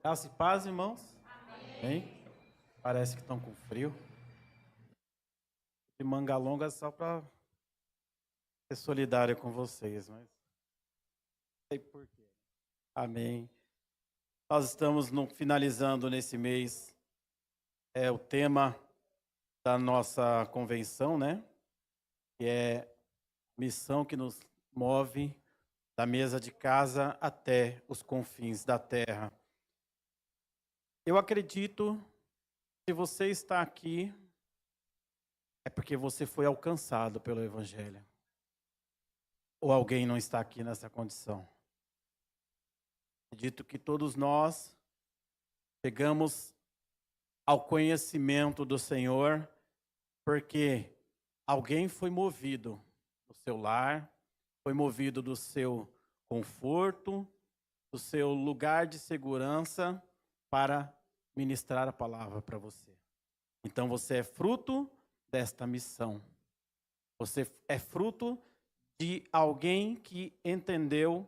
Graça e paz, irmãos. Amém. Parece que estão com frio. De manga longa só para ser solidário com vocês, mas não sei por quê. Amém. Nós estamos finalizando nesse mês o tema da nossa convenção, né? Que é missão que nos move da mesa de casa até os confins da terra. Eu acredito que se você está aqui é porque você foi alcançado pelo Evangelho. Ou alguém não está aqui nessa condição. Acredito que todos nós chegamos ao conhecimento do Senhor porque alguém foi movido do seu lar, foi movido do seu conforto, do seu lugar de segurança para ministrar a palavra para você. Então você é fruto desta missão. Você é fruto de alguém que entendeu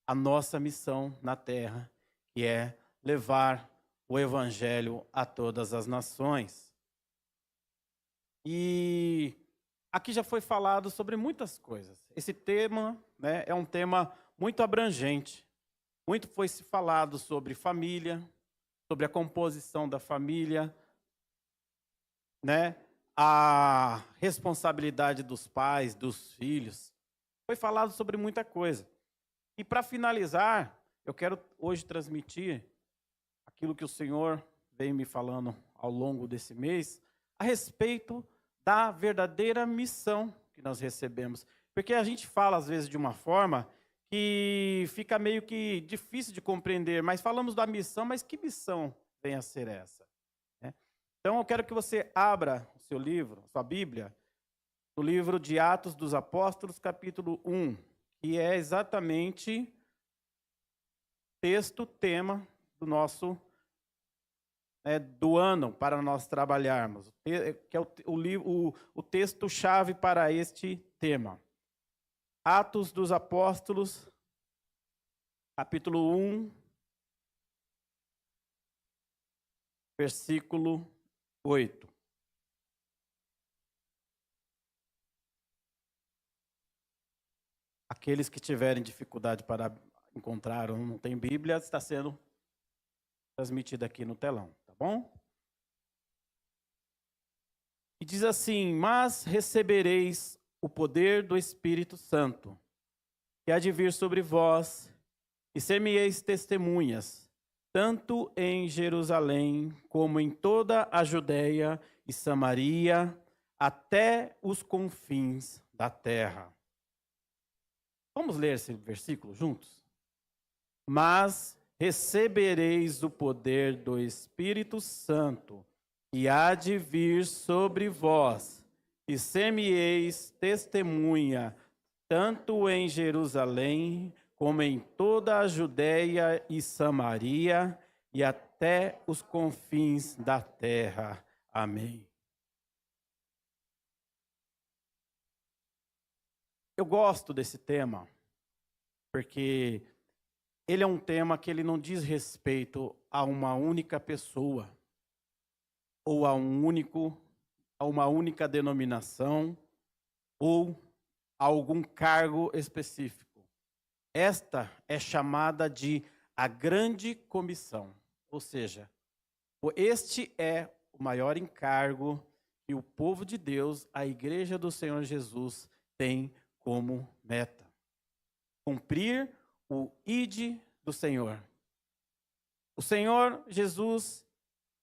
a nossa missão na terra, que é levar o evangelho a todas as nações. E aqui já foi falado sobre muitas coisas. Esse tema, né, é um tema muito abrangente. Muito foi se falado sobre família, sobre a composição da família, né, a responsabilidade dos pais, dos filhos. Foi falado sobre muita coisa. E para finalizar, eu quero hoje transmitir aquilo que o Senhor vem me falando ao longo desse mês, a respeito da verdadeira missão que nós recebemos. Porque a gente fala, às vezes, de uma forma que fica meio que difícil de compreender, mas falamos da missão, mas que missão vem a ser essa? Né? Então, eu quero que você abra o seu livro, sua Bíblia, no livro de Atos dos Apóstolos, capítulo 1, que é exatamente texto, tema do nosso do ano para nós trabalharmos, que é o texto-chave para este tema. Atos dos Apóstolos, capítulo 1, versículo 8. Aqueles que tiverem dificuldade para encontrar ou não tem Bíblia, está sendo transmitida aqui no telão, tá bom? E diz assim: mas recebereis o poder do Espírito Santo, que há de vir sobre vós, e ser-me-eis testemunhas, tanto em Jerusalém, como em toda a Judéia e Samaria, até os confins da terra. Vamos ler esse versículo juntos? Mas recebereis o poder do Espírito Santo, e há de vir sobre vós, e ser-me-eis testemunha, tanto em Jerusalém, como em toda a Judéia e Samaria, e até os confins da terra. Amém. Eu gosto desse tema, porque ele é um tema que ele não diz respeito a uma única pessoa, ou a uma única denominação, ou a algum cargo específico. Esta é chamada de a grande comissão, ou seja, este é o maior encargo que o povo de Deus, a igreja do Senhor Jesus, tem como meta. Cumprir o ide do Senhor. O Senhor Jesus,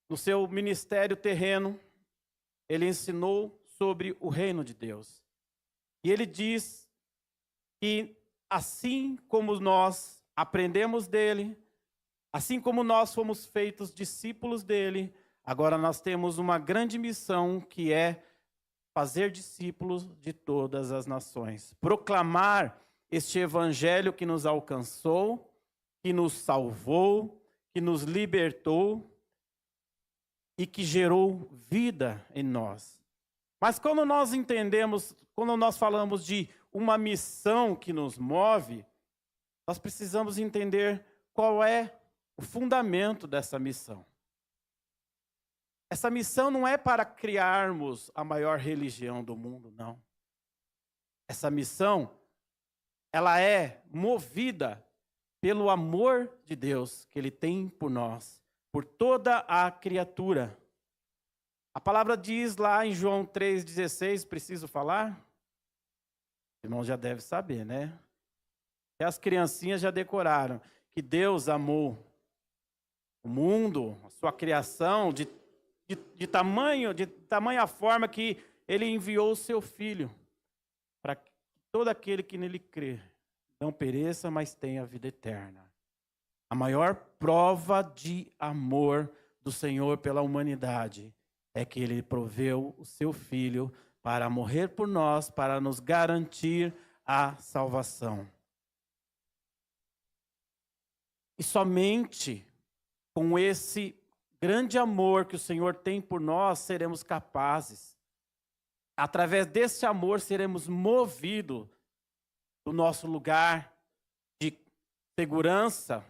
no seu ministério terreno, ele ensinou sobre o reino de Deus. E ele diz que assim como nós aprendemos dele, assim como nós fomos feitos discípulos dele, agora nós temos uma grande missão que é fazer discípulos de todas as nações. Proclamar este evangelho que nos alcançou, que nos salvou, que nos libertou e que gerou vida em nós. Mas quando nós entendemos, quando nós falamos de uma missão que nos move, nós precisamos entender qual é o fundamento dessa missão. Essa missão não é para criarmos a maior religião do mundo, não. Essa missão, ela é movida pelo amor de Deus que Ele tem por nós, por toda a criatura. A palavra diz lá em João 3,16, preciso falar? O irmão já deve saber, né? E as criancinhas já decoraram que Deus amou o mundo, a sua criação, de tamanha forma que Ele enviou o seu Filho, para que todo aquele que nele crê não pereça, mas tenha vida eterna. A maior prova de amor do Senhor pela humanidade é que Ele proveu o seu Filho para morrer por nós, para nos garantir a salvação. E somente com esse grande amor que o Senhor tem por nós, seremos capazes. Através desse amor, seremos movidos do nosso lugar de segurança,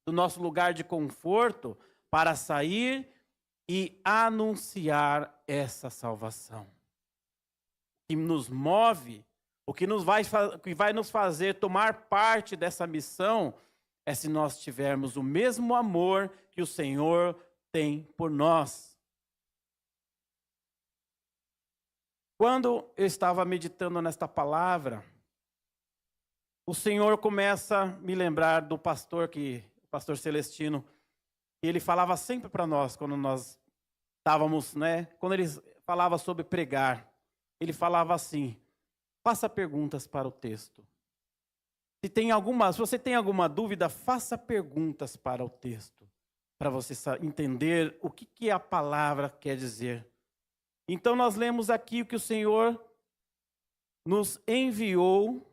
do nosso lugar de conforto, para sair e anunciar essa salvação. O que nos move, o que vai nos fazer tomar parte dessa missão, é se nós tivermos o mesmo amor que o Senhor tem por nós. Quando eu estava meditando nesta palavra, o Senhor começa a me lembrar do pastor, o pastor Celestino, ele falava sempre para nós, quando nós estávamos, quando ele falava sobre pregar, ele falava assim: faça perguntas para o texto. Se você tem alguma dúvida, faça perguntas para o texto, para você entender o que a palavra quer dizer. Então nós lemos aqui o que o Senhor nos enviou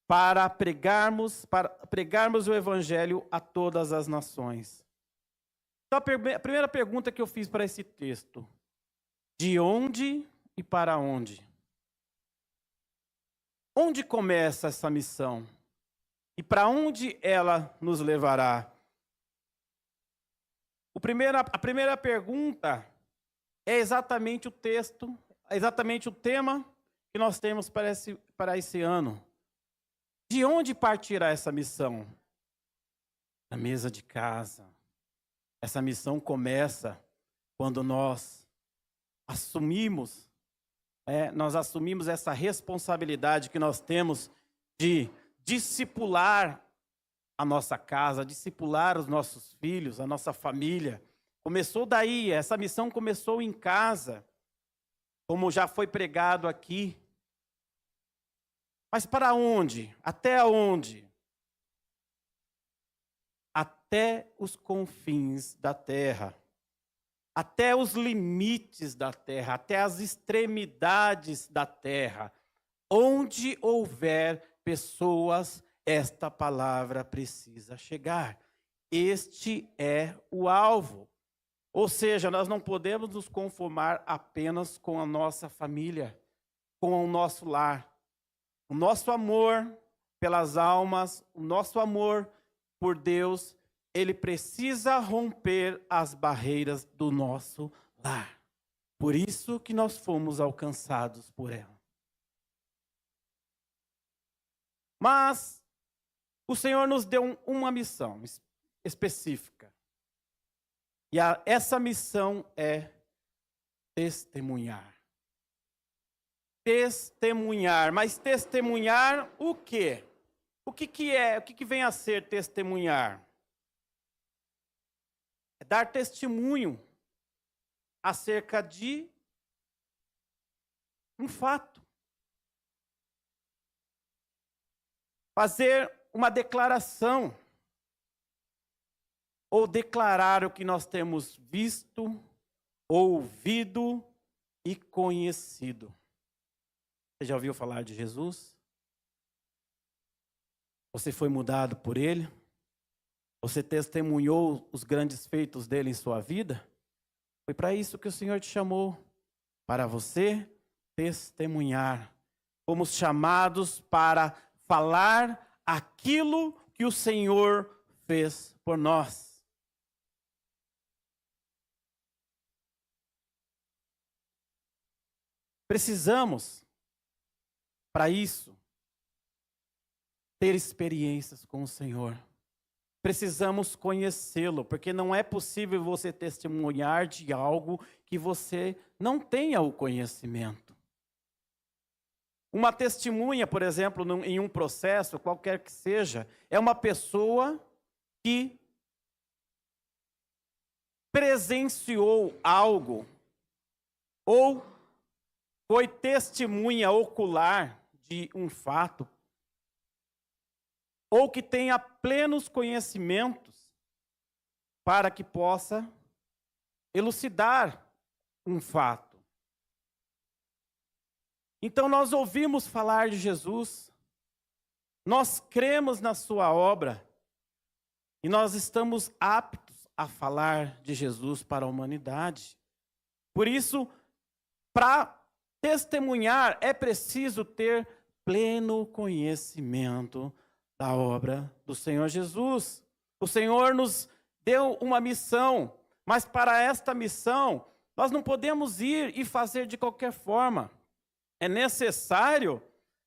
para pregarmos o Evangelho a todas as nações. Então a primeira pergunta que eu fiz para esse texto: de onde e para onde? Onde começa essa missão? E para onde ela nos levará? A primeira pergunta é exatamente o texto, é exatamente o tema que nós temos para esse ano. De onde partirá essa missão? Da mesa de casa. Essa missão começa quando nós assumimos essa responsabilidade que nós temos de discipular a nossa casa, discipular os nossos filhos, a nossa família. Começou daí, essa missão começou em casa, como já foi pregado aqui. Mas para onde? Até onde? Até os confins da terra. Até os limites da terra, até as extremidades da terra. Onde houver pessoas, esta palavra precisa chegar. Este é o alvo. Ou seja, nós não podemos nos conformar apenas com a nossa família, com o nosso lar. O nosso amor pelas almas, o nosso amor por Deus, ele precisa romper as barreiras do nosso lar. Por isso que nós fomos alcançados por ela. Mas o Senhor nos deu uma missão específica. E essa missão é testemunhar. Testemunhar. Mas testemunhar o quê? O que vem a ser testemunhar? É dar testemunho acerca de um fato. Fazer uma declaração. Ou declarar o que nós temos visto, ouvido e conhecido. Você já ouviu falar de Jesus? Você foi mudado por Ele? Você testemunhou os grandes feitos dele em sua vida? Foi para isso que o Senhor te chamou, para você testemunhar. Fomos chamados para falar aquilo que o Senhor fez por nós. Precisamos, para isso, ter experiências com o Senhor. Precisamos conhecê-lo, porque não é possível você testemunhar de algo que você não tenha o conhecimento. Uma testemunha, por exemplo, em um processo, qualquer que seja, é uma pessoa que presenciou algo ou foi testemunha ocular de um fato, ou que tenha plenos conhecimentos para que possa elucidar um fato. Então nós ouvimos falar de Jesus, nós cremos na sua obra e nós estamos aptos a falar de Jesus para a humanidade. Por isso, para testemunhar é preciso ter pleno conhecimento da obra do Senhor Jesus. O Senhor nos deu uma missão, mas para esta missão nós não podemos ir e fazer de qualquer forma. É necessário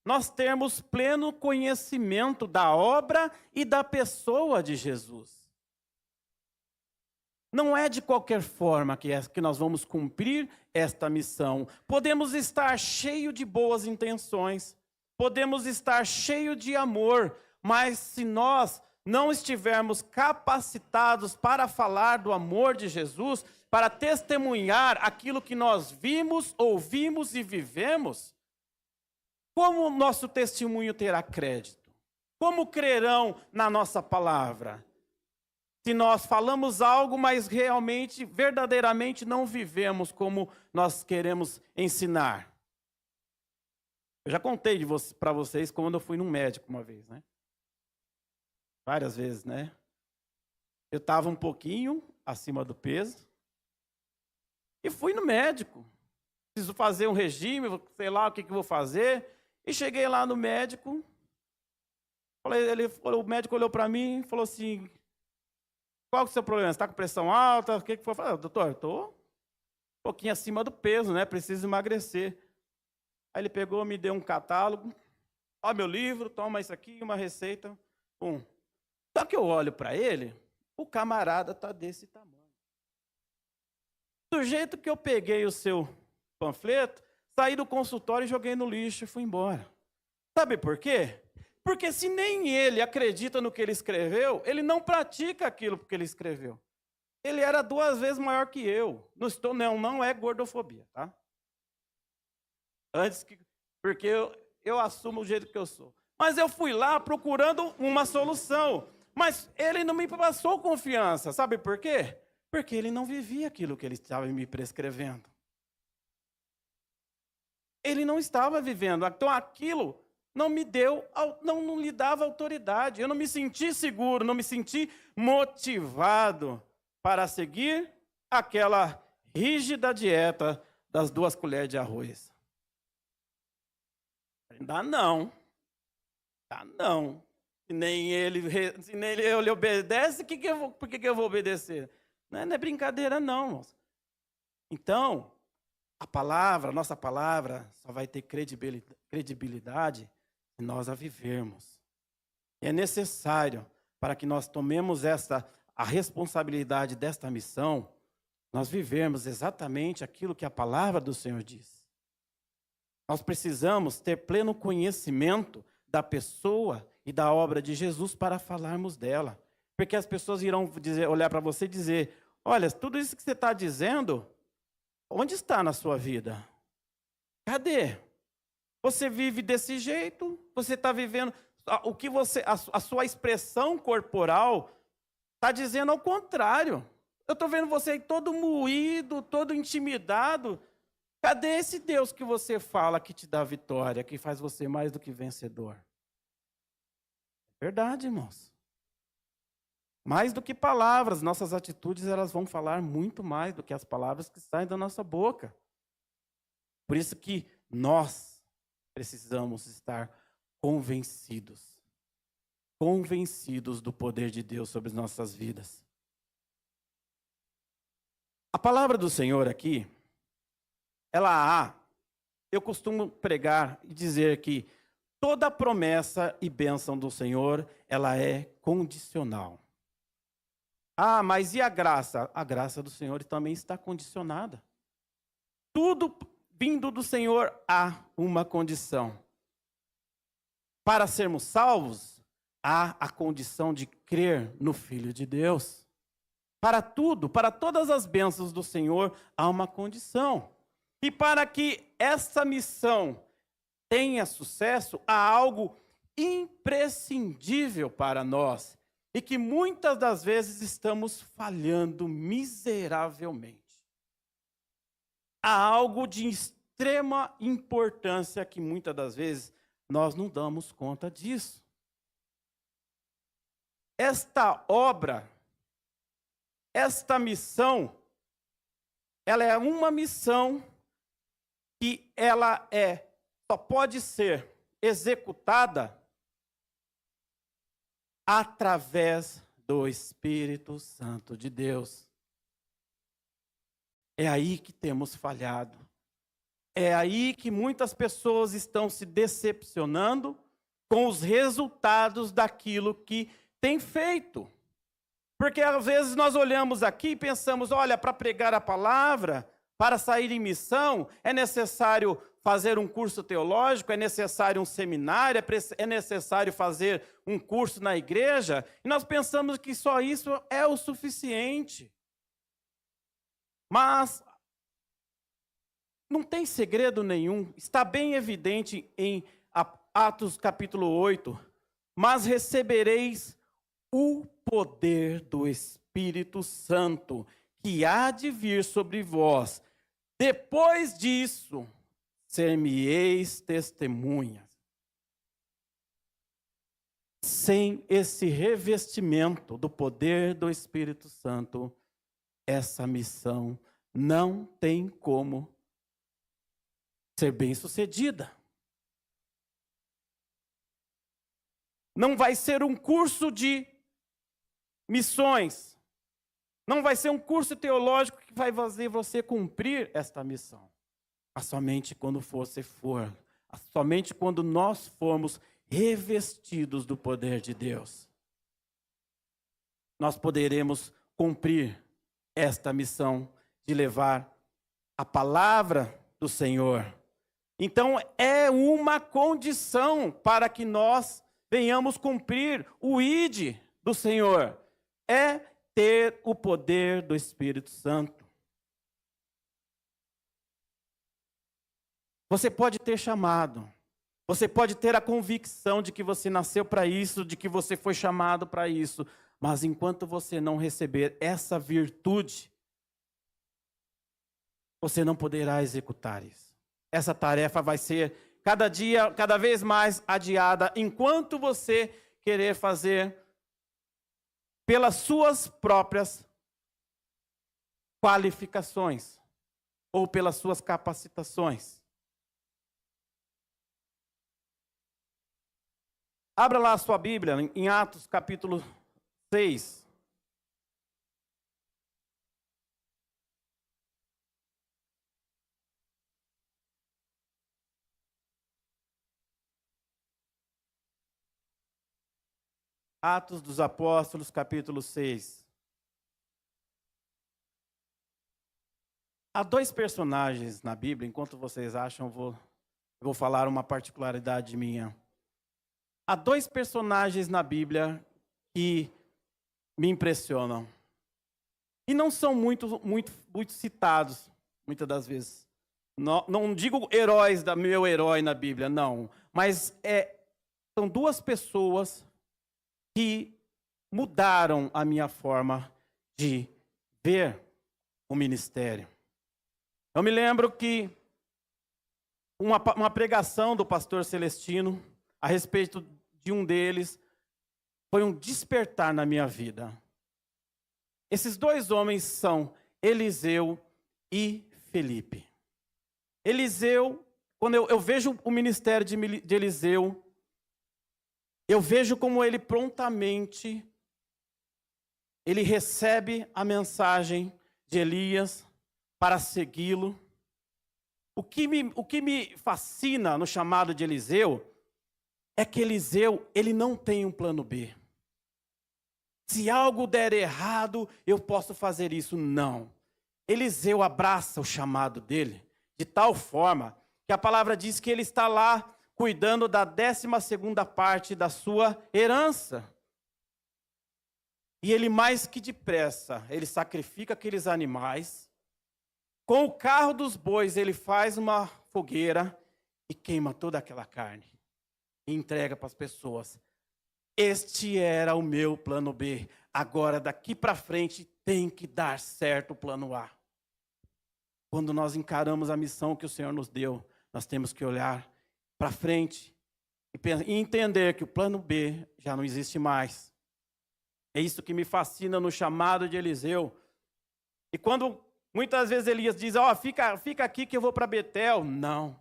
nós termos pleno conhecimento da obra e da pessoa de Jesus. Não é de qualquer forma que nós vamos cumprir esta missão. Podemos estar cheio de boas intenções, podemos estar cheio de amor, mas se nós não estivermos capacitados para falar do amor de Jesus, para testemunhar aquilo que nós vimos, ouvimos e vivemos, como o nosso testemunho terá crédito? Como crerão na nossa palavra? Se nós falamos algo, mas realmente, verdadeiramente não vivemos como nós queremos ensinar. Eu já contei para vocês quando eu fui num médico uma vez, né? Várias vezes, né? Eu estava um pouquinho acima do peso e fui no médico. Preciso fazer um regime, sei lá o que eu vou fazer. E cheguei lá no médico. O médico olhou para mim e falou assim: qual que é o seu problema? Você está com pressão alta? O que foi? Eu falei: doutor, estou um pouquinho acima do peso, né? Preciso emagrecer. Aí ele pegou, me deu um catálogo. Ó, meu livro, toma isso aqui, uma receita. Só que eu olho para ele, o camarada está desse tamanho. Do jeito que eu peguei o seu panfleto, saí do consultório e joguei no lixo e fui embora. Sabe por quê? Porque se nem ele acredita no que ele escreveu, ele não pratica aquilo que ele escreveu. Ele era 2 vezes maior que eu. Não é gordofobia, tá? Porque eu assumo o jeito que eu sou. Mas eu fui lá procurando uma solução. Mas ele não me passou confiança. Sabe por quê? Porque ele não vivia aquilo que ele estava me prescrevendo. Ele não estava vivendo. Então aquilo não lhe dava autoridade. Eu não me senti seguro, não me senti motivado para seguir aquela rígida dieta das 2 colheres de arroz. Dá não. Se nem ele obedece, por que eu vou obedecer? Não é brincadeira não, moço. Então, a nossa palavra, só vai ter credibilidade se nós a vivermos. E é necessário, para que nós tomemos a responsabilidade desta missão, nós vivermos exatamente aquilo que a palavra do Senhor diz. Nós precisamos ter pleno conhecimento da pessoa e da obra de Jesus para falarmos dela. Porque as pessoas irão olhar para você e dizer: olha, tudo isso que você está dizendo, onde está na sua vida? Cadê? Você vive desse jeito? Você está vivendo o que a sua expressão corporal está dizendo ao contrário. Eu estou vendo você aí todo moído, todo intimidado. Cadê esse Deus que você fala que te dá vitória, que faz você mais do que vencedor? Verdade, irmãos. Mais do que palavras, nossas atitudes elas vão falar muito mais do que as palavras que saem da nossa boca. Por isso que nós precisamos estar convencidos convencidos do poder de Deus sobre as nossas vidas. A palavra do Senhor aqui, eu costumo pregar e dizer que toda promessa e bênção do Senhor, ela é condicional. Ah, mas e a graça? A graça do Senhor também está condicionada. Tudo vindo do Senhor há uma condição. Para sermos salvos, há a condição de crer no Filho de Deus. Para tudo, para todas as bênçãos do Senhor, há uma condição. E para que essa missão tenha sucesso, há algo imprescindível para nós e que muitas das vezes estamos falhando miseravelmente. Há algo de extrema importância que muitas das vezes nós não damos conta disso. Esta obra, esta missão, ela é uma missão que só pode ser executada através do Espírito Santo de Deus. É aí que temos falhado. É aí que muitas pessoas estão se decepcionando com os resultados daquilo que tem feito. Porque às vezes nós olhamos aqui e pensamos, olha, para pregar a palavra, para sair em missão, é necessário fazer um curso teológico, é necessário um seminário, é necessário fazer um curso na igreja, e nós pensamos que só isso é o suficiente. Mas não tem segredo nenhum, está bem evidente em Atos capítulo 8, mas recebereis o poder do Espírito Santo, que há de vir sobre vós. Depois disso, ser-me-eis testemunhas. Sem esse revestimento do poder do Espírito Santo, essa missão não tem como ser bem-sucedida. Não vai ser um curso de missões. Não vai ser um curso teológico que vai fazer você cumprir esta missão. Mas somente quando somente quando nós formos revestidos do poder de Deus, nós poderemos cumprir esta missão de levar a palavra do Senhor. Então, é uma condição para que nós venhamos cumprir o ID do Senhor. É ter o poder do Espírito Santo. Você pode ter chamado, você pode ter a convicção de que você nasceu para isso, de que você foi chamado para isso, mas enquanto você não receber essa virtude, você não poderá executar isso. Essa tarefa vai ser cada dia, cada vez mais adiada, enquanto você querer fazer pelas suas próprias qualificações ou pelas suas capacitações. Abra lá a sua Bíblia em Atos capítulo 6. Atos dos Apóstolos, capítulo 6. Há dois personagens na Bíblia, enquanto vocês acham, eu vou falar uma particularidade minha. Há dois personagens na Bíblia que me impressionam. E não são muito citados, muitas das vezes. Não digo heróis da meu herói na Bíblia, não. Mas são duas pessoas que mudaram a minha forma de ver o ministério. Eu me lembro que uma pregação do pastor Celestino a respeito de um deles foi um despertar na minha vida. Esses dois homens são Eliseu e Felipe. Eliseu, quando eu vejo o ministério de Eliseu, eu vejo como ele prontamente, ele recebe a mensagem de Elias para segui-lo. O que me fascina no chamado de Eliseu é que Eliseu, ele não tem um plano B. Se algo der errado, eu posso fazer isso. Não. Eliseu abraça o chamado dele de tal forma que a palavra diz que ele está lá cuidando da 12ª parte da sua herança. E ele mais que depressa, ele sacrifica aqueles animais. Com o carro dos bois, ele faz uma fogueira e queima toda aquela carne. E entrega para as pessoas. Este era o meu plano B. Agora, daqui para frente, tem que dar certo o plano A. Quando nós encaramos a missão que o Senhor nos deu, nós temos que olhar para frente e entender que o plano B já não existe mais. É isso que me fascina no chamado de Eliseu. E quando muitas vezes Elias diz, fica aqui que eu vou para Betel. Não.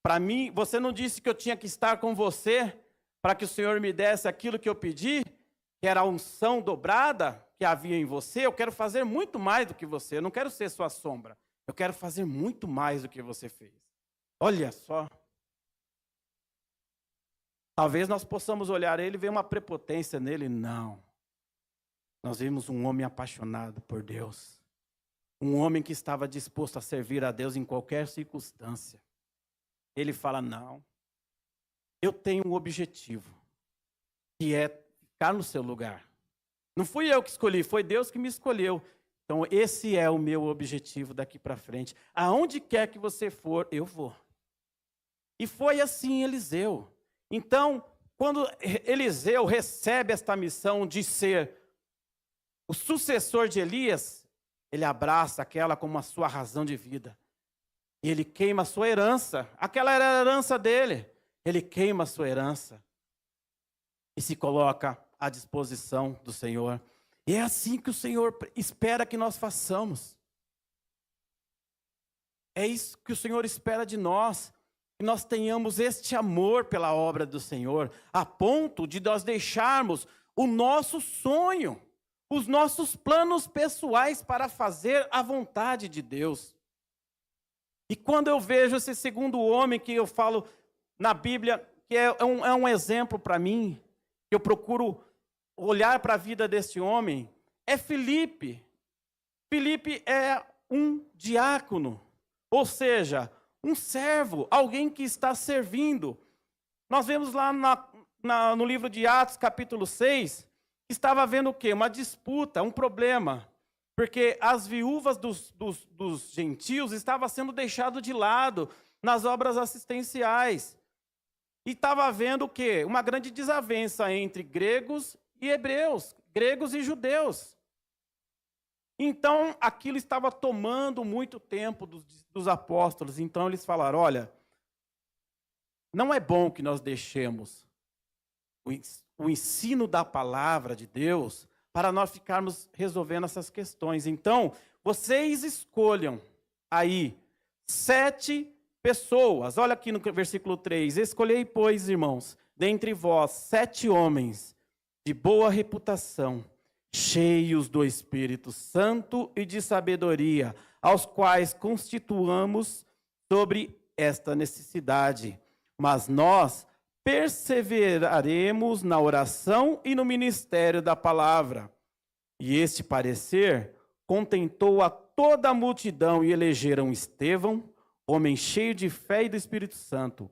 Para mim, você não disse que eu tinha que estar com você para que o Senhor me desse aquilo que eu pedi, que era a unção dobrada que havia em você. Eu quero fazer muito mais do que você. Eu não quero ser sua sombra. Eu quero fazer muito mais do que você fez. Olha só. Talvez nós possamos olhar ele e ver uma prepotência nele. Não. Nós vimos um homem apaixonado por Deus. Um homem que estava disposto a servir a Deus em qualquer circunstância. Ele fala, não. Eu tenho um objetivo. Que é ficar no seu lugar. Não fui eu que escolhi, foi Deus que me escolheu. Então esse é o meu objetivo daqui para frente. Aonde quer que você for, eu vou. E foi assim Eliseu. Então, quando Eliseu recebe esta missão de ser o sucessor de Elias, ele abraça aquela como a sua razão de vida. E ele queima a sua herança. Aquela era a herança dele. Ele queima a sua herança. E se coloca à disposição do Senhor. E é assim que o Senhor espera que nós façamos. É isso que o Senhor espera de nós. Que nós tenhamos este amor pela obra do Senhor, a ponto de nós deixarmos o nosso sonho, os nossos planos pessoais para fazer a vontade de Deus. E quando eu vejo esse segundo homem que eu falo na Bíblia, que é um exemplo para mim, que eu procuro olhar para a vida deste homem, é Filipe. Filipe é um diácono, ou seja, um servo, alguém que está servindo. Nós vemos lá no livro de Atos, capítulo 6, que estava havendo o quê? Uma disputa, um problema. Porque as viúvas dos gentios estavam sendo deixadas de lado nas obras assistenciais. E estava havendo o quê? Uma grande desavença entre gregos e hebreus, gregos e judeus. Então, aquilo estava tomando muito tempo dos apóstolos. Então, eles falaram, olha, não é bom que nós deixemos o ensino da palavra de Deus para nós ficarmos resolvendo essas questões. Então, vocês escolham aí 7 pessoas. Olha aqui no versículo 3. Escolhei, pois, irmãos, dentre vós 7 homens de boa reputação, cheios do Espírito Santo e de sabedoria, aos quais constituamos sobre esta necessidade. Mas nós perseveraremos na oração e no ministério da palavra. E este parecer contentou a toda a multidão e elegeram Estevão, homem cheio de fé e do Espírito Santo,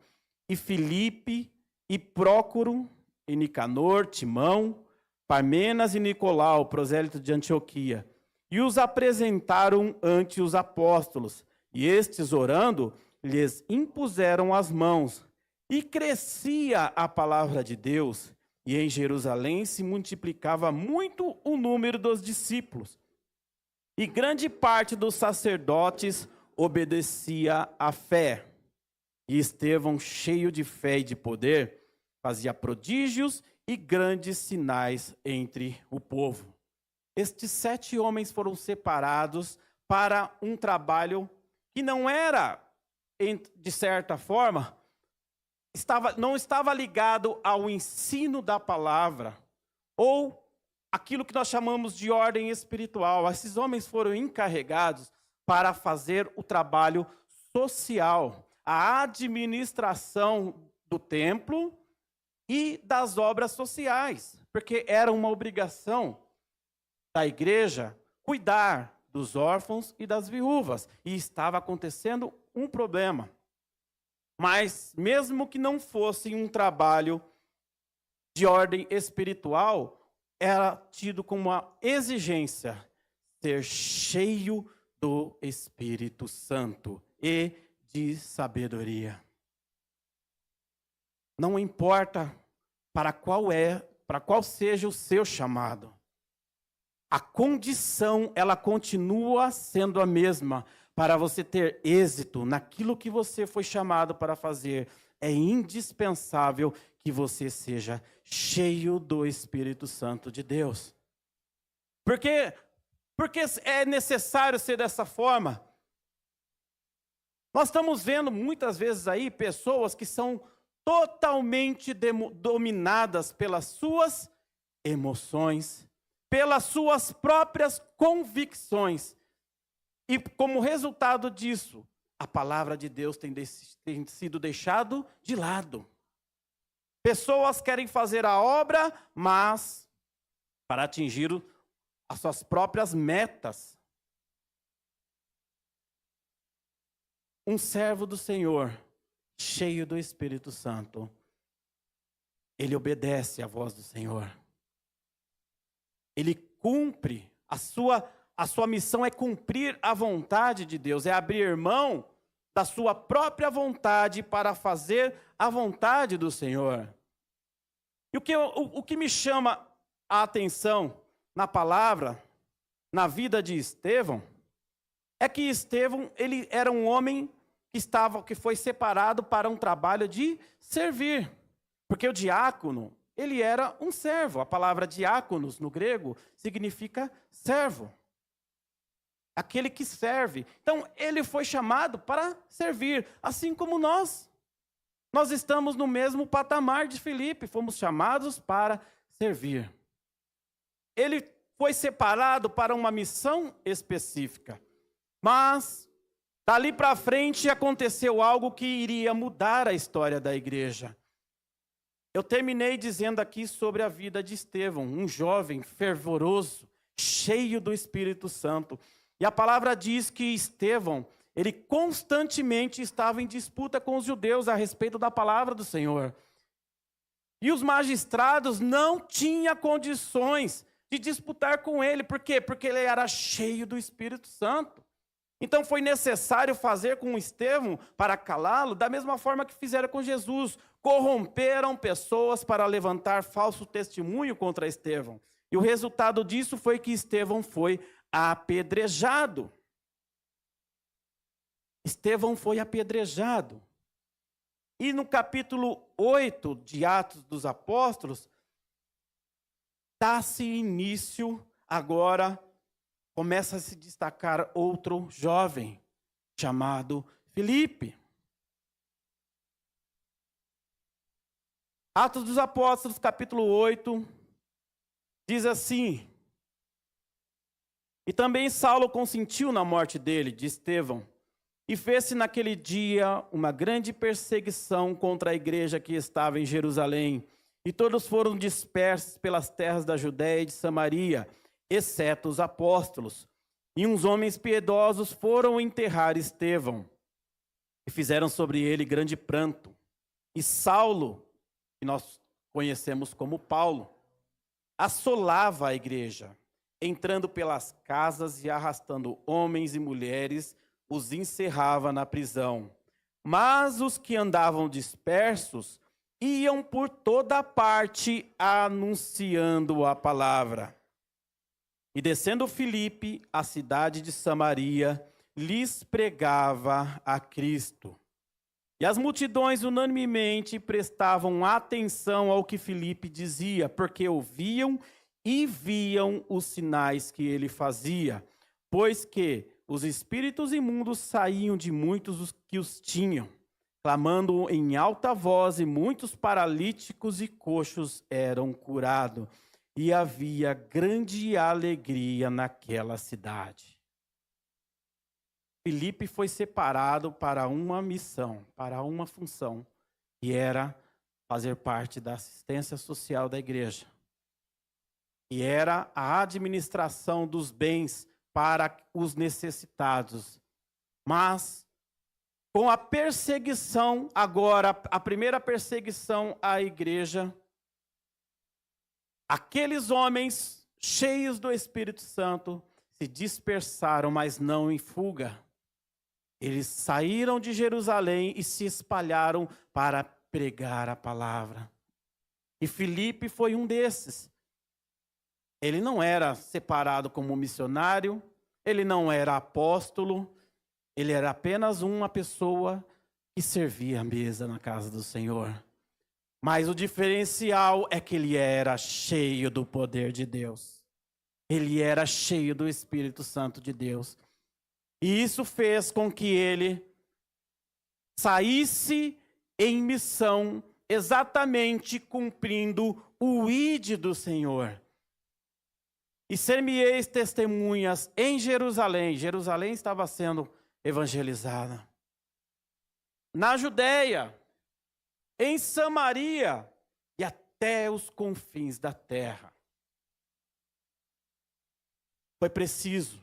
e Filipe, e Prócoro, e Nicanor, Timão, Parmenas e Nicolau, prosélito de Antioquia, e os apresentaram ante os apóstolos, e estes, orando, lhes impuseram as mãos, e crescia a palavra de Deus, e em Jerusalém se multiplicava muito o número dos discípulos, e grande parte dos sacerdotes obedecia à fé. E Estevão, cheio de fé e de poder, fazia prodígios e grandes sinais entre o povo. Estes 7 homens foram separados para um trabalho que não era, de certa forma, não estava ligado ao ensino da palavra, ou aquilo que nós chamamos de ordem espiritual. Esses homens foram encarregados para fazer o trabalho social, a administração do templo e das obras sociais, porque era uma obrigação da igreja cuidar dos órfãos e das viúvas, e estava acontecendo um problema. Mas mesmo que não fosse um trabalho de ordem espiritual, era tido como uma exigência ser cheio do Espírito Santo e de sabedoria. Não importa para qual seja o seu chamado. A condição, ela continua sendo a mesma. Para você ter êxito naquilo que você foi chamado para fazer, é indispensável que você seja cheio do Espírito Santo de Deus. Porque é necessário ser dessa forma. Nós estamos vendo muitas vezes aí pessoas que são totalmente dominadas pelas suas emoções, pelas suas próprias convicções. E como resultado disso, a palavra de Deus tem sido deixado de lado. Pessoas querem fazer a obra, mas para atingir as suas próprias metas. Um servo do Senhor, cheio do Espírito Santo, ele obedece à voz do Senhor. Ele cumpre a sua missão é cumprir a vontade de Deus, é abrir mão da sua própria vontade para fazer a vontade do Senhor. E o que me chama a atenção na palavra, na vida de Estevão, é que Estevão, ele era um homem que foi separado para um trabalho de servir. Porque o diácono, ele era um servo. A palavra diáconos no grego significa servo. Aquele que serve. Então, ele foi chamado para servir, assim como nós. Nós estamos no mesmo patamar de Filipe, fomos chamados para servir. Ele foi separado para uma missão específica. Mas, dali para frente, aconteceu algo que iria mudar a história da igreja. Eu terminei dizendo aqui sobre a vida de Estevão, um jovem fervoroso, cheio do Espírito Santo. E a palavra diz que Estevão, ele constantemente estava em disputa com os judeus a respeito da palavra do Senhor. E os magistrados não tinham condições de disputar com ele. Por quê? Porque ele era cheio do Espírito Santo. Então foi necessário fazer com Estevão para calá-lo, da mesma forma que fizeram com Jesus. Corromperam pessoas para levantar falso testemunho contra Estevão. E o resultado disso foi que Estevão foi apedrejado. Estevão foi apedrejado. E no capítulo 8 de Atos dos Apóstolos, dá-se início, agora começa a se destacar outro jovem, chamado Filipe. Atos dos Apóstolos, capítulo 8, diz assim: E também Saulo consentiu na morte dele, de Estevão, e fez-se naquele dia uma grande perseguição contra a igreja que estava em Jerusalém, e todos foram dispersos pelas terras da Judéia e de Samaria, exceto os apóstolos. E uns homens piedosos foram enterrar Estevão, e fizeram sobre ele grande pranto. E Saulo, que nós conhecemos como Paulo, assolava a igreja, entrando pelas casas e arrastando homens e mulheres, os encerrava na prisão. Mas os que andavam dispersos iam por toda parte anunciando a palavra. E descendo Filipe, a cidade de Samaria, lhes pregava a Cristo. E as multidões unanimemente prestavam atenção ao que Filipe dizia, porque ouviam e viam os sinais que ele fazia, pois que os espíritos imundos saíam de muitos que os tinham, clamando em alta voz, e muitos paralíticos e coxos eram curados. E havia grande alegria naquela cidade. Filipe foi separado para uma missão, para uma função, que era fazer parte da assistência social da igreja. E era a administração dos bens para os necessitados. Mas, com a perseguição, agora, a primeira perseguição à igreja, aqueles homens cheios do Espírito Santo se dispersaram, mas não em fuga. Eles saíram de Jerusalém e se espalharam para pregar a palavra. E Filipe foi um desses. Ele não era separado como missionário, ele não era apóstolo, ele era apenas uma pessoa que servia a mesa na casa do Senhor. Mas o diferencial é que ele era cheio do poder de Deus. Ele era cheio do Espírito Santo de Deus. E isso fez com que ele saísse em missão, exatamente cumprindo o ID do Senhor. E ser-me-eis testemunhas em Jerusalém. Jerusalém estava sendo evangelizada. Na Judeia, em Samaria e até os confins da terra. Foi preciso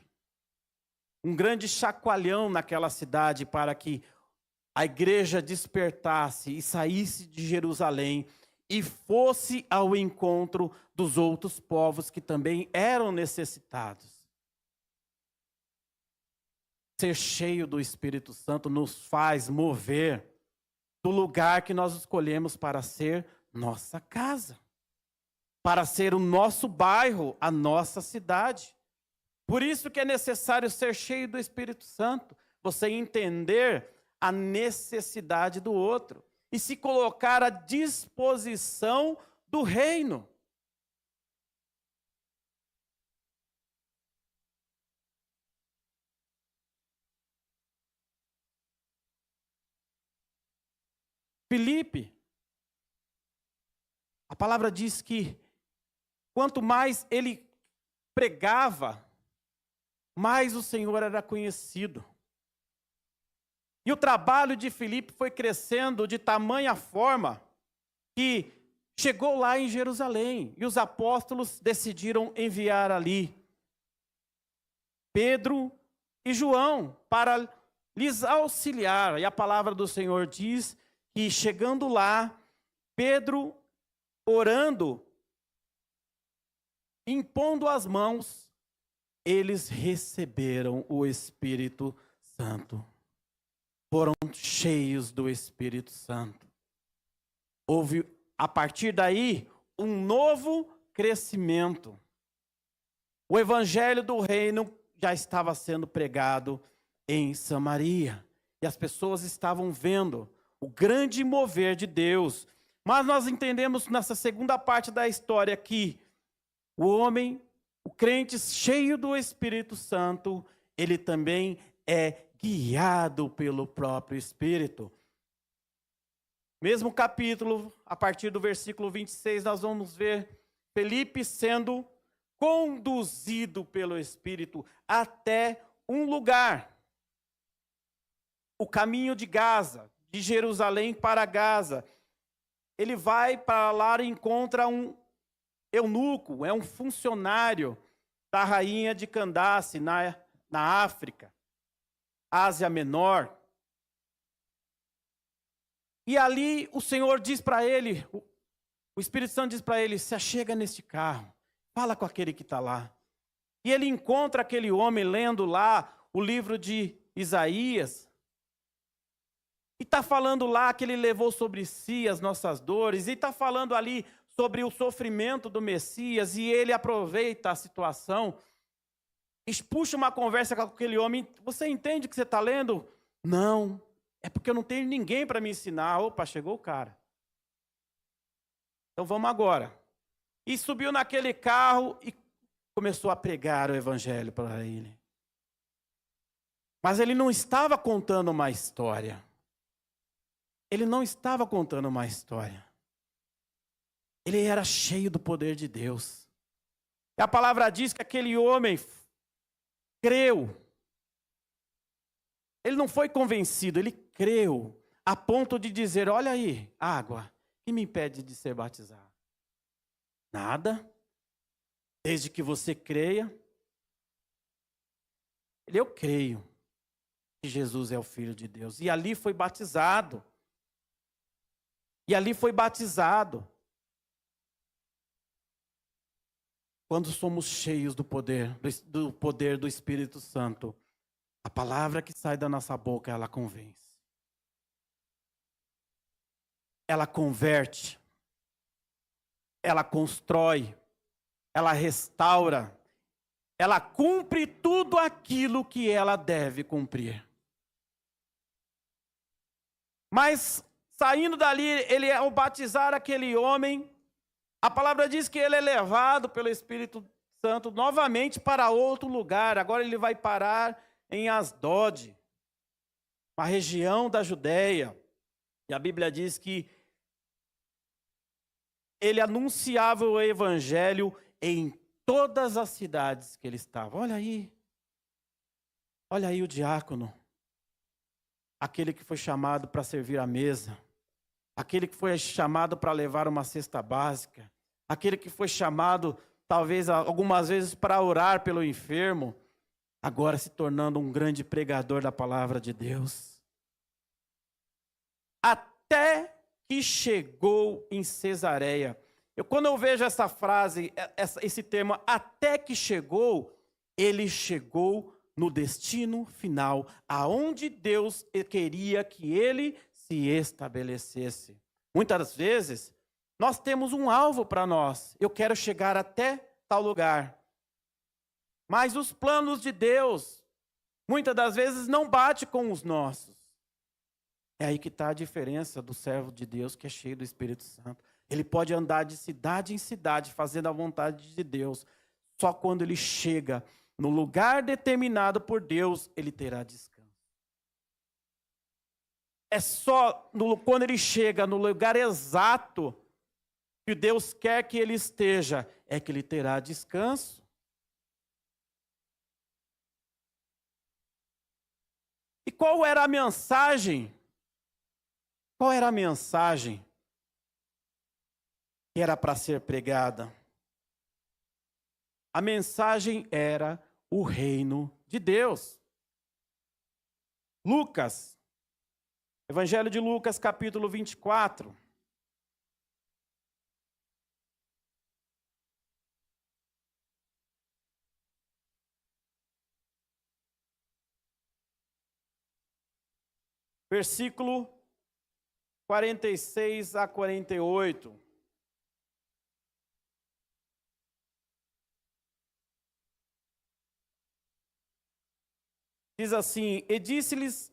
um grande chacoalhão naquela cidade para que a igreja despertasse e saísse de Jerusalém e fosse ao encontro dos outros povos que também eram necessitados. Ser cheio do Espírito Santo nos faz mover do lugar que nós escolhemos para ser nossa casa, para ser o nosso bairro, a nossa cidade. Por isso que é necessário ser cheio do Espírito Santo, você entender a necessidade do outro e se colocar à disposição do reino. Filipe, a palavra diz que quanto mais ele pregava, mais o Senhor era conhecido. E o trabalho de Filipe foi crescendo de tamanha forma que chegou lá em Jerusalém. E os apóstolos decidiram enviar ali Pedro e João para lhes auxiliar. E a palavra do Senhor diz que chegando lá, Pedro orando, impondo as mãos, eles receberam o Espírito Santo. Foram cheios do Espírito Santo. Houve, a partir daí, um novo crescimento. O evangelho do reino já estava sendo pregado em Samaria. E as pessoas estavam vendo o grande mover de Deus. Mas nós entendemos nessa segunda parte da história que o homem, o crente cheio do Espírito Santo, ele também é guiado pelo próprio Espírito. Mesmo capítulo, a partir do versículo 26, nós vamos ver Filipe sendo conduzido pelo Espírito até um lugar. O caminho de Gaza, de Jerusalém para Gaza. Ele vai para lá e encontra um eunuco, é um funcionário da rainha de Candace, na África, Ásia Menor. E ali o Senhor diz para ele, o Espírito Santo diz para ele, se achega neste carro, fala com aquele que está lá. E ele encontra aquele homem lendo lá o livro de Isaías, e está falando lá que ele levou sobre si as nossas dores, e está falando ali sobre o sofrimento do Messias, e ele aproveita a situação, e puxa uma conversa com aquele homem. Você entende o que você está lendo? Não, é porque eu não tenho ninguém para me ensinar. Opa, chegou o cara. Então vamos agora. E subiu naquele carro e começou a pregar o evangelho para ele. Mas ele não estava contando uma história. ele não estava contando uma história. Ele era cheio do poder de Deus. E a palavra diz que aquele homem creu. Ele não foi convencido, ele creu. A ponto de dizer, olha aí, água, que me impede de ser batizado? Nada. Desde que você creia. Eu creio que Jesus é o Filho de Deus. E ali foi batizado. E ali foi batizado. Quando somos cheios do poder do Espírito Santo, a palavra que sai da nossa boca, ela convence. Ela converte. Ela constrói. Ela restaura. Ela cumpre tudo aquilo que ela deve cumprir. Mas, saindo dali, ele, ao batizar aquele homem, a palavra diz que ele é levado pelo Espírito Santo novamente para outro lugar. Agora ele vai parar em Asdod, uma região da Judéia. E a Bíblia diz que ele anunciava o evangelho em todas as cidades que ele estava. Olha aí o diácono, aquele que foi chamado para servir à mesa, aquele que foi chamado para levar uma cesta básica, aquele que foi chamado, talvez, algumas vezes para orar pelo enfermo, agora se tornando um grande pregador da palavra de Deus. Até que chegou em Cesareia. Quando eu vejo essa frase, esse termo, até que chegou, ele chegou no destino final, aonde Deus queria que ele se estabelecesse. Muitas vezes, nós temos um alvo para nós. Eu quero chegar até tal lugar. Mas os planos de Deus, muitas das vezes, não batem com os nossos. É aí que está a diferença do servo de Deus, que é cheio do Espírito Santo. Ele pode andar de cidade em cidade, fazendo a vontade de Deus. Só quando ele chega no lugar determinado por Deus, ele terá descanso. É só quando ele chega no lugar exato que Deus quer que ele esteja, é que ele terá descanso. E qual era a mensagem? Qual era a mensagem que era para ser pregada? A mensagem era o reino de Deus. Lucas, Evangelho de Lucas, capítulo 24. Versículo 46 a 48. Diz assim, e disse-lhes,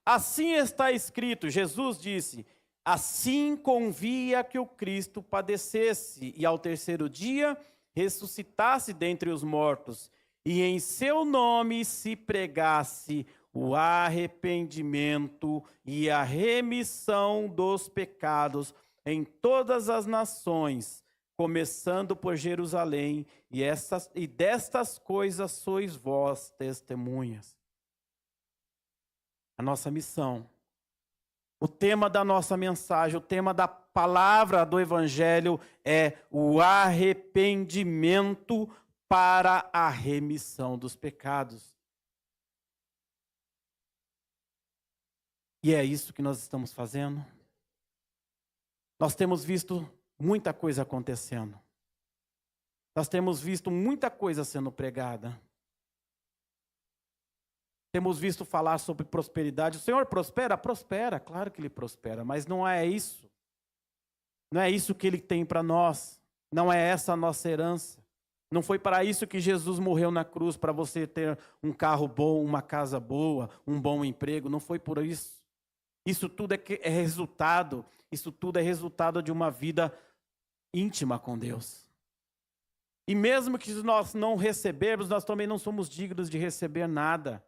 assim está escrito, Jesus disse, assim convia que o Cristo padecesse e ao terceiro dia ressuscitasse dentre os mortos, e em seu nome se pregasse o arrependimento e a remissão dos pecados em todas as nações, começando por Jerusalém, e destas coisas sois vós testemunhas. A nossa missão, o tema da nossa mensagem, o tema da palavra do Evangelho é o arrependimento para a remissão dos pecados. E é isso que nós estamos fazendo. Nós temos visto muita coisa acontecendo. Nós temos visto muita coisa sendo pregada. Temos visto falar sobre prosperidade. O Senhor prospera? Prospera, claro que Ele prospera, mas não é isso. Não é isso que Ele tem para nós. Não é essa a nossa herança. Não foi para isso que Jesus morreu na cruz, para você ter um carro bom, uma casa boa, um bom emprego. Não foi por isso. Isso tudo é resultado. Isso tudo é resultado de uma vida íntima com Deus. E mesmo que nós não recebermos, nós também não somos dignos de receber nada.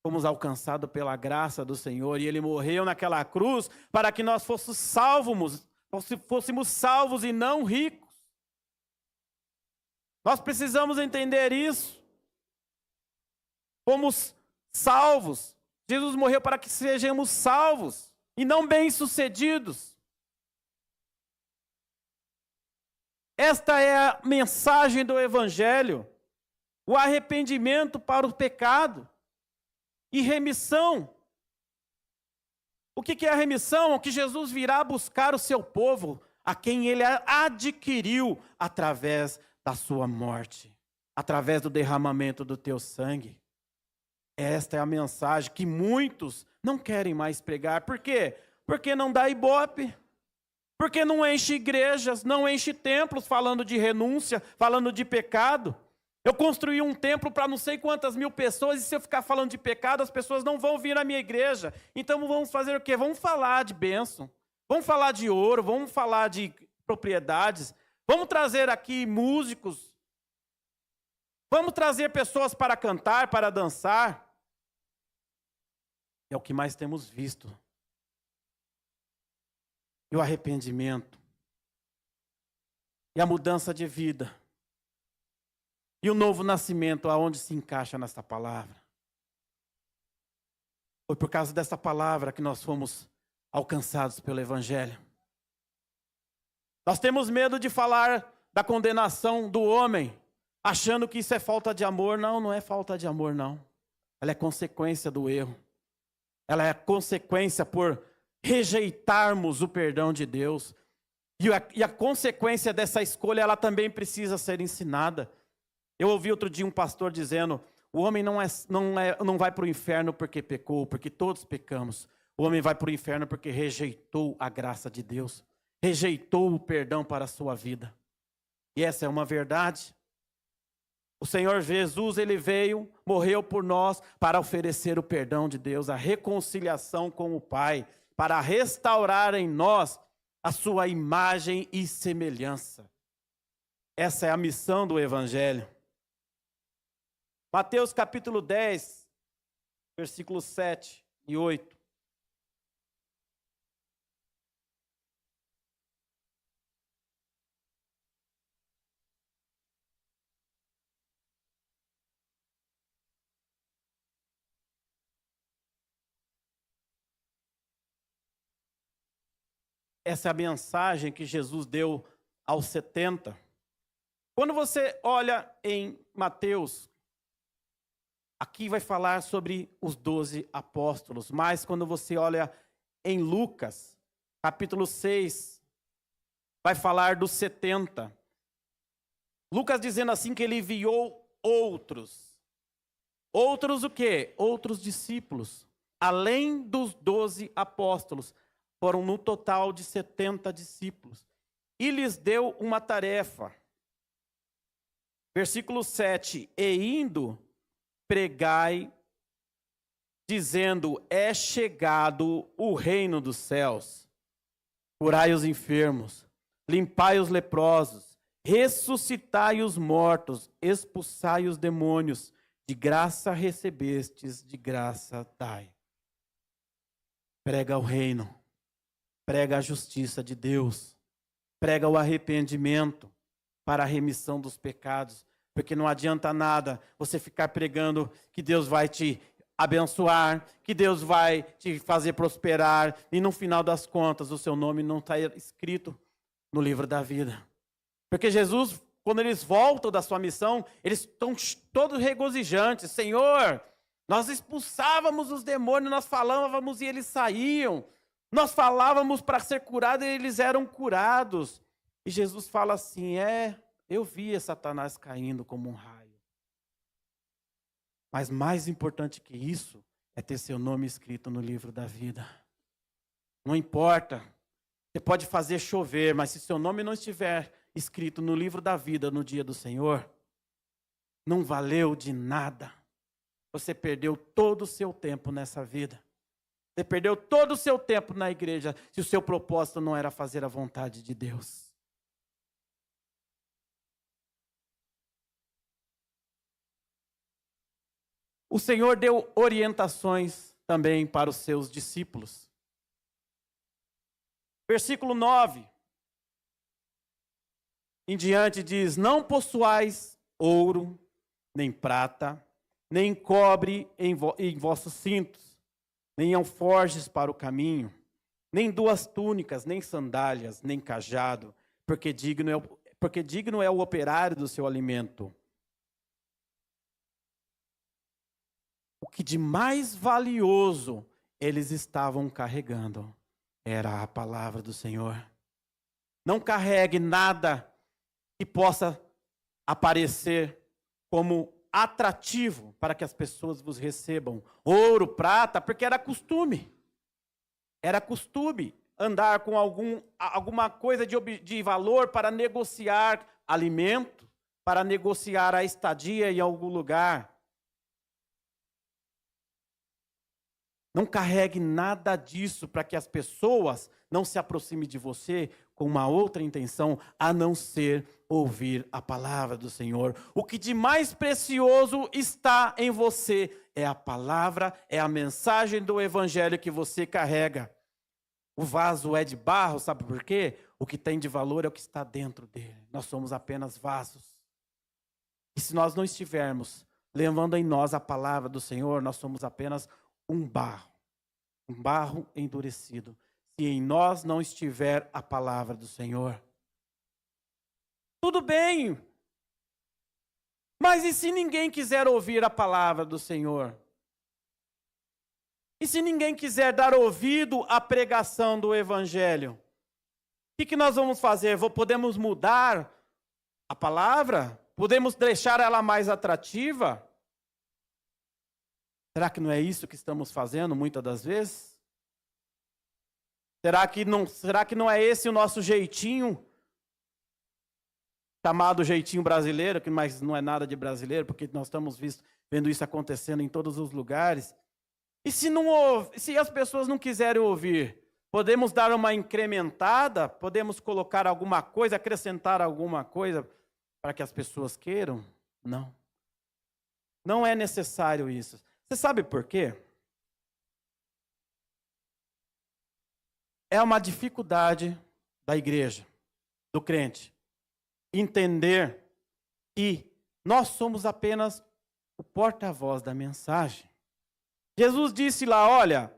fomos alcançados pela graça do Senhor, e Ele morreu naquela cruz para que nós fôssemos salvos e não ricos. Nós precisamos entender isso. Fomos salvos. Jesus morreu para que sejamos salvos e não bem-sucedidos. Esta é a mensagem do Evangelho. O arrependimento para o pecado e remissão. O que é a remissão? O que Jesus virá buscar o seu povo, a quem ele adquiriu através da sua morte, através do derramamento do teu sangue. Esta é a mensagem que muitos não querem mais pregar. Por quê? Porque não dá ibope. Porque não enche igrejas, não enche templos falando de renúncia, falando de pecado. Eu construí um templo para não sei quantas mil pessoas, e se eu ficar falando de pecado, as pessoas não vão vir na minha igreja. Então vamos fazer o quê? Vamos falar de bênção, vamos falar de ouro, vamos falar de propriedades, vamos trazer aqui músicos, vamos trazer pessoas para cantar, para dançar. É o que mais temos visto. E o arrependimento, e a mudança de vida, e o novo nascimento, aonde se encaixa nessa palavra? Foi por causa dessa palavra que nós fomos alcançados pelo Evangelho. Nós temos medo de falar da condenação do homem, achando que isso é falta de amor. Não, não é falta de amor, não. Ela é consequência do erro. Ela é consequência por rejeitarmos o perdão de Deus. E a consequência dessa escolha, ela também precisa ser ensinada. Eu ouvi outro dia um pastor dizendo: o homem não vai para o inferno porque pecou, porque todos pecamos. O homem vai para o inferno porque rejeitou a graça de Deus, rejeitou o perdão para a sua vida. E essa é uma verdade. O Senhor Jesus, ele veio, morreu por nós para oferecer o perdão de Deus, a reconciliação com o Pai, para restaurar em nós a sua imagem e semelhança. Essa é a missão do Evangelho. Mateus capítulo 10, versículos 7 e 8. Essa é a mensagem que Jesus deu aos 70. Quando você olha em Mateus, aqui vai falar sobre os 12 apóstolos. Mas quando você olha em Lucas, capítulo 6, vai falar dos 70. Lucas dizendo assim que ele enviou outros. Outros o quê? Outros discípulos. Além dos 12 apóstolos. Foram no total de 70 discípulos. E lhes deu uma tarefa. Versículo 7. E indo, pregai, dizendo: é chegado o reino dos céus. Curai os enfermos, limpai os leprosos, ressuscitai os mortos, expulsai os demônios. De graça recebestes, de graça dai. Prega o reino. Prega a justiça de Deus. Prega o arrependimento para a remissão dos pecados. Porque não adianta nada você ficar pregando que Deus vai te abençoar, que Deus vai te fazer prosperar, e no final das contas o seu nome não está escrito no livro da vida. Porque Jesus, quando eles voltam da sua missão, eles estão todos regozijantes. Senhor, nós expulsávamos os demônios, nós falávamos e eles saíam. Nós falávamos para ser curado e eles eram curados. E Jesus fala assim: eu via Satanás caindo como um raio. Mas mais importante que isso é ter seu nome escrito no livro da vida. Não importa, você pode fazer chover, mas se seu nome não estiver escrito no livro da vida no dia do Senhor, não valeu de nada. Você perdeu todo o seu tempo nessa vida. Você perdeu todo o seu tempo na igreja, se o seu propósito não era fazer a vontade de Deus. o Senhor deu orientações também para os seus discípulos. Versículo 9 em diante diz: não possuais ouro, nem prata, nem cobre em vossos cintos, nem alforjes para o caminho, nem 2 túnicas, nem sandálias, nem cajado, porque digno é o operário do seu alimento. O que de mais valioso eles estavam carregando era a palavra do Senhor. Não carregue nada que possa aparecer como atrativo para que as pessoas vos recebam. Ouro, prata, porque era costume. Era costume andar com alguma coisa de valor para negociar alimento, para negociar a estadia em algum lugar. Não carregue nada disso para que as pessoas não se aproximem de você com uma outra intenção, a não ser ouvir a palavra do Senhor. O que de mais precioso está em você é a palavra, é a mensagem do evangelho que você carrega. O vaso é de barro, sabe por quê? O que tem de valor é o que está dentro dele. Nós somos apenas vasos. E se nós não estivermos levando em nós a palavra do Senhor, nós somos apenas um barro endurecido. Se em nós não estiver a palavra do Senhor. Tudo bem, mas e se ninguém quiser ouvir a palavra do Senhor? E se ninguém quiser dar ouvido à pregação do Evangelho? O que nós vamos fazer? Podemos mudar a palavra? Podemos deixar ela mais atrativa? Será que não é isso que estamos fazendo muitas das vezes? Será que não é esse o nosso jeitinho? Chamado jeitinho brasileiro, que mas não é nada de brasileiro, porque nós estamos vendo isso acontecendo em todos os lugares. E se as pessoas não quiserem ouvir, podemos dar uma incrementada? Podemos colocar alguma coisa, acrescentar alguma coisa para que as pessoas queiram? Não. Não é necessário isso. Você sabe por quê? É uma dificuldade da igreja, do crente, entender que nós somos apenas o porta-voz da mensagem. Jesus disse lá, olha,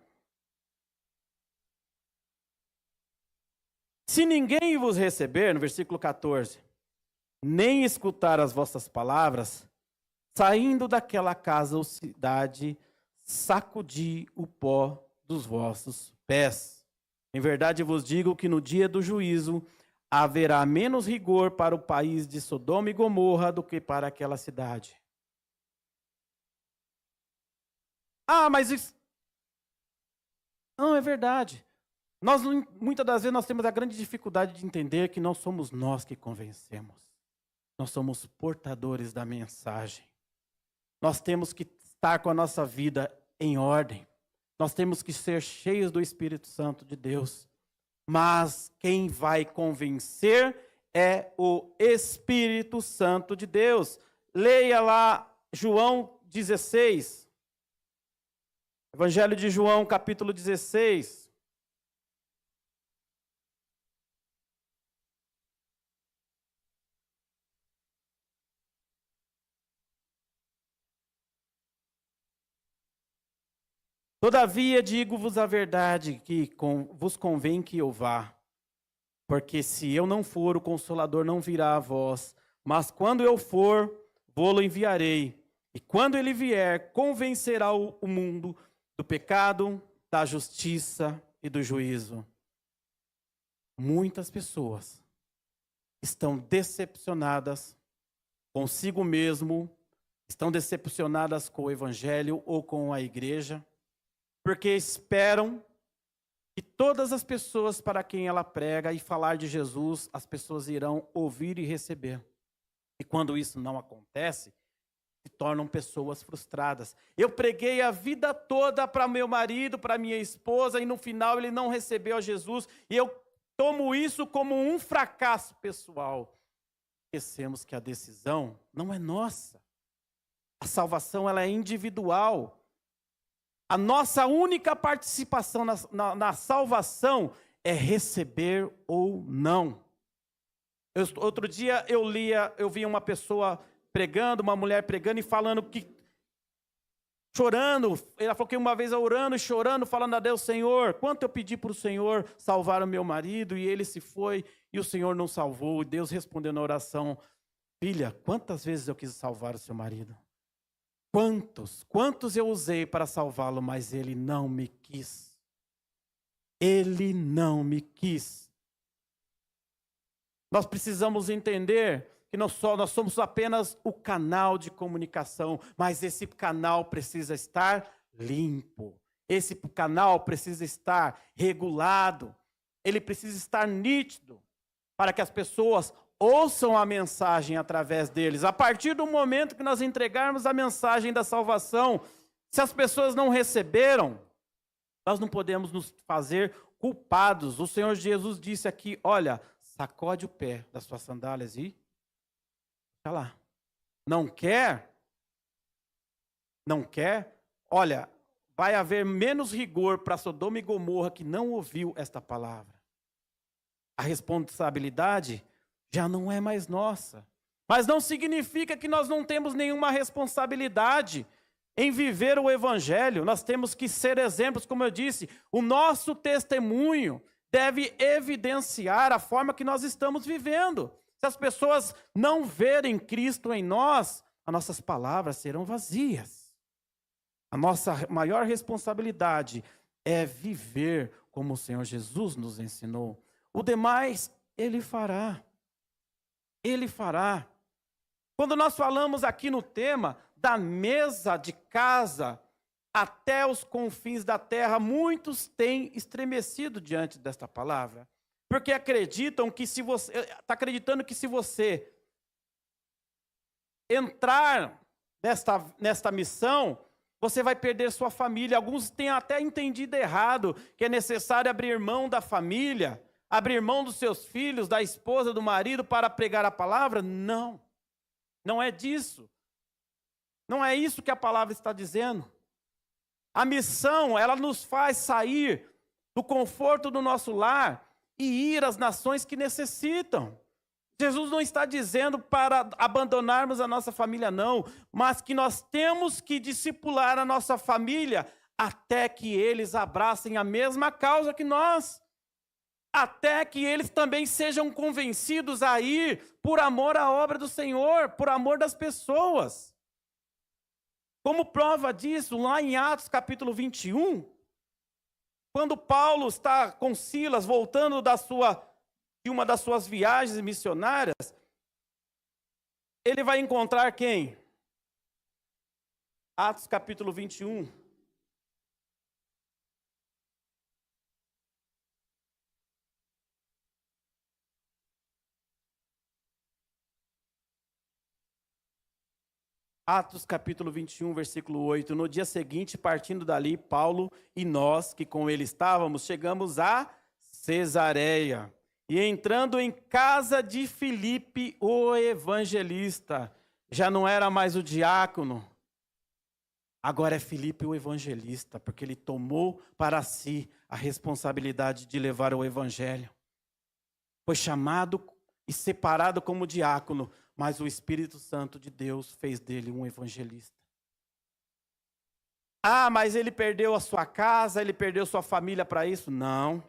se ninguém vos receber, no versículo 14, nem escutar as vossas palavras, saindo daquela casa ou cidade, sacudi o pó dos vossos pés. Em verdade vos digo que no dia do juízo haverá menos rigor para o país de Sodoma e Gomorra do que para aquela cidade. Ah, mas isso... Não, é verdade. Muitas das vezes nós temos a grande dificuldade de entender que não somos nós que convencemos. Nós somos portadores da mensagem. Nós temos que estar com a nossa vida em ordem. Nós temos que ser cheios do Espírito Santo de Deus. Mas quem vai convencer é o Espírito Santo de Deus. Leia lá João 16. Evangelho de João, capítulo 16. Todavia digo-vos a verdade, que vos convém que eu vá. Porque se eu não for, o Consolador não virá a vós. Mas quando eu for, vô-lo enviarei. E quando ele vier, convencerá o mundo do pecado, da justiça e do juízo. Muitas pessoas estão decepcionadas consigo mesmo, estão decepcionadas com o Evangelho ou com a igreja, porque esperam que todas as pessoas para quem ela prega e falar de Jesus, as pessoas irão ouvir e receber. E quando isso não acontece, se tornam pessoas frustradas. Eu preguei a vida toda para meu marido, para minha esposa, e no final ele não recebeu a Jesus, e eu tomo isso como um fracasso pessoal. Esquecemos que a decisão não é nossa. A salvação ela é individual. A nossa única participação na salvação é receber ou não. Outro dia eu vi uma pessoa pregando, uma mulher pregando e falando que, chorando, ela falou que uma vez orando e chorando, falando a Deus, Senhor, quanto eu pedi para o Senhor salvar o meu marido e ele se foi e o Senhor não salvou. E Deus respondeu na oração, filha, quantas vezes eu quis salvar o seu marido? Quantos eu usei para salvá-lo, mas ele não me quis. Ele não me quis. Nós precisamos entender que nós somos apenas o canal de comunicação, mas esse canal precisa estar limpo. Esse canal precisa estar regulado. Ele precisa estar nítido para que as pessoas ouçam a mensagem através deles. A partir do momento que nós entregarmos a mensagem da salvação, se as pessoas não receberam, nós não podemos nos fazer culpados. O Senhor Jesus disse aqui, olha, sacode o pé das suas sandálias e deixa lá. Não quer? Não quer? Olha, vai haver menos rigor para Sodoma e Gomorra que não ouviu esta palavra. A responsabilidade já não é mais nossa. Mas não significa que nós não temos nenhuma responsabilidade em viver o Evangelho. Nós temos que ser exemplos, como eu disse. O nosso testemunho deve evidenciar a forma que nós estamos vivendo. Se as pessoas não verem Cristo em nós, as nossas palavras serão vazias. A nossa maior responsabilidade é viver como o Senhor Jesus nos ensinou. O demais, Ele fará. Ele fará. Quando nós falamos aqui no tema da mesa de casa até os confins da terra, muitos têm estremecido diante desta palavra, porque acreditam que se você entrar nesta missão, você vai perder sua família. Alguns têm até entendido errado que é necessário abrir mão da família, abrir mão dos seus filhos, da esposa, do marido para pregar a palavra. Não, não é disso. Não é isso que a palavra está dizendo. A missão, ela nos faz sair do conforto do nosso lar e ir às nações que necessitam. Jesus não está dizendo para abandonarmos a nossa família, não, mas que nós temos que discipular a nossa família até que eles abracem a mesma causa que nós. Até que eles também sejam convencidos a ir por amor à obra do Senhor, por amor das pessoas. Como prova disso, lá em Atos capítulo 21, quando Paulo está com Silas voltando de uma das suas viagens missionárias, ele vai encontrar quem? Atos capítulo 21. Atos capítulo 21, versículo 8. No dia seguinte, partindo dali, Paulo e nós, que com ele estávamos, chegamos a Cesareia. E entrando em casa de Filipe, o evangelista, já não era mais o diácono, agora é Filipe o evangelista, porque ele tomou para si a responsabilidade de levar o evangelho. Foi chamado e separado como diácono, mas o Espírito Santo de Deus fez dele um evangelista. Ah, mas ele perdeu a sua casa, ele perdeu sua família para isso? Não.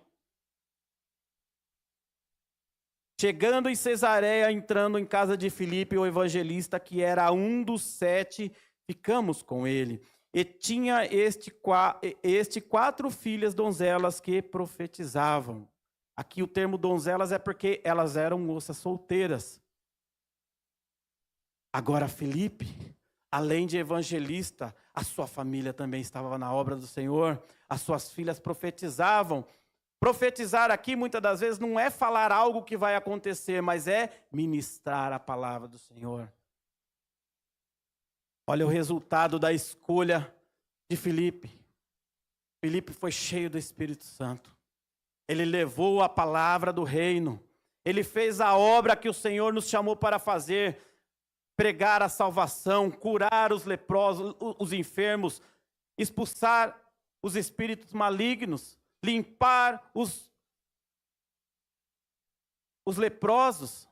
Chegando em Cesareia, entrando em casa de Filipe, o evangelista, que era um dos 7, ficamos com ele. E tinha este 4 filhas donzelas que profetizavam. Aqui o termo donzelas é porque elas eram moças solteiras. Agora Filipe, além de evangelista, a sua família também estava na obra do Senhor. As suas filhas profetizavam. Profetizar aqui, muitas das vezes, não é falar algo que vai acontecer, mas é ministrar a palavra do Senhor. Olha o resultado da escolha de Filipe. Filipe foi cheio do Espírito Santo. Ele levou a palavra do reino. Ele fez a obra que o Senhor nos chamou para fazer. pregar a salvação, curar os leprosos, os enfermos, expulsar os espíritos malignos, limpar os leprosos,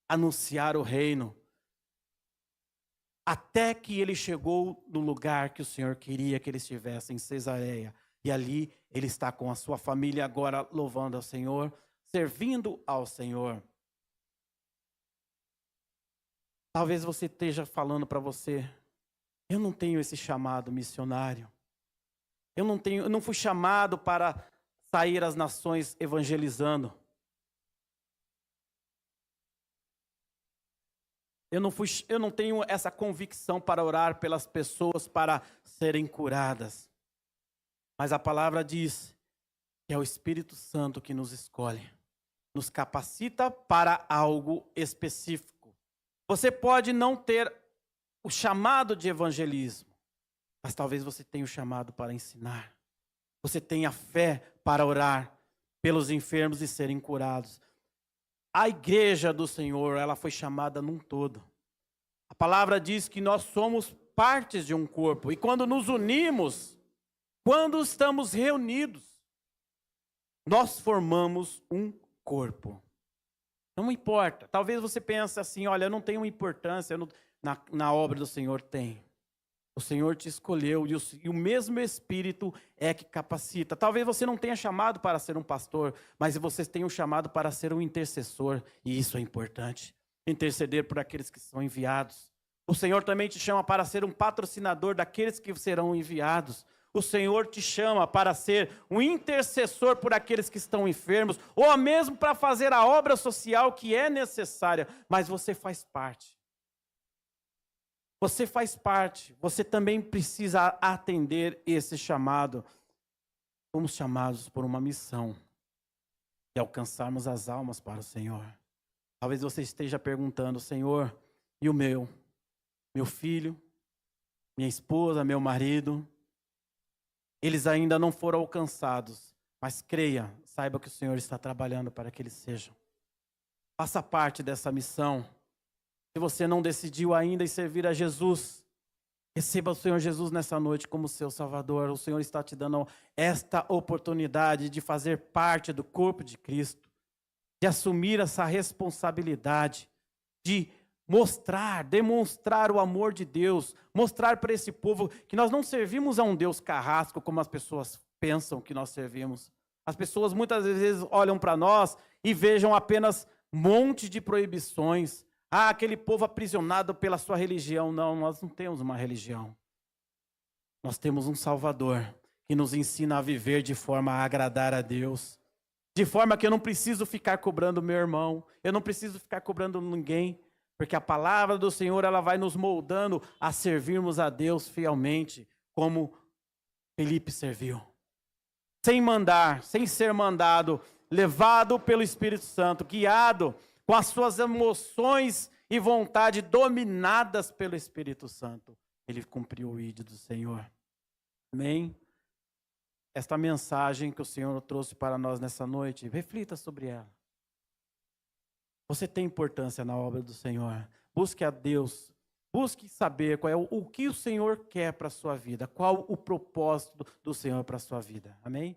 anunciar o reino. Até que ele chegou no lugar que o Senhor queria que ele estivesse, em Cesareia. E ali ele está com a sua família agora louvando ao Senhor, servindo ao Senhor. Talvez você esteja falando para você, eu não tenho esse chamado missionário. Eu não fui chamado para sair às nações evangelizando. Eu não tenho essa convicção para orar pelas pessoas para serem curadas. Mas a palavra diz que é o Espírito Santo que nos escolhe, nos capacita para algo específico. Você pode não ter o chamado de evangelismo, mas talvez você tenha o chamado para ensinar. Você tenha fé para orar pelos enfermos e serem curados. A igreja do Senhor, ela foi chamada num todo. A palavra diz que nós somos partes de um corpo. E quando nos unimos, quando estamos reunidos, nós formamos um corpo. Não importa. Talvez você pense assim, olha, eu não tenho importância na obra do Senhor. Tem. O Senhor te escolheu e o mesmo Espírito é que capacita. Talvez você não tenha chamado para ser um pastor, mas você tem um chamado para ser um intercessor. E isso é importante. Interceder por aqueles que são enviados. O Senhor também te chama para ser um patrocinador daqueles que serão enviados. O Senhor te chama para ser um intercessor por aqueles que estão enfermos, ou mesmo para fazer a obra social que é necessária, mas você faz parte. Você faz parte, você também precisa atender esse chamado. Fomos chamados por uma missão, de alcançarmos as almas para o Senhor. Talvez você esteja perguntando, Senhor, e o meu filho, minha esposa, meu marido, eles ainda não foram alcançados, mas creia, saiba que o Senhor está trabalhando para que eles sejam. Faça parte dessa missão. Se você não decidiu ainda em servir a Jesus, receba o Senhor Jesus nessa noite como seu Salvador. O Senhor está te dando esta oportunidade de fazer parte do corpo de Cristo, de assumir essa responsabilidade, de demonstrar o amor de Deus, mostrar para esse povo que nós não servimos a um Deus carrasco como as pessoas pensam que nós servimos. As pessoas muitas vezes olham para nós e vejam apenas um monte de proibições. Ah, aquele povo aprisionado pela sua religião. Não, nós não temos uma religião. Nós temos um Salvador que nos ensina a viver de forma a agradar a Deus. De forma que eu não preciso ficar cobrando meu irmão. Eu não preciso ficar cobrando ninguém. Porque a palavra do Senhor, ela vai nos moldando a servirmos a Deus fielmente, como Felipe serviu. Sem mandar, sem ser mandado, levado pelo Espírito Santo, guiado com as suas emoções e vontade dominadas pelo Espírito Santo. Ele cumpriu o ídolo do Senhor. Amém? Esta mensagem que o Senhor trouxe para nós nessa noite, reflita sobre ela. Você tem importância na obra do Senhor. Busque a Deus. Busque saber qual é o que o Senhor quer para a sua vida. Qual o propósito do Senhor para a sua vida. Amém?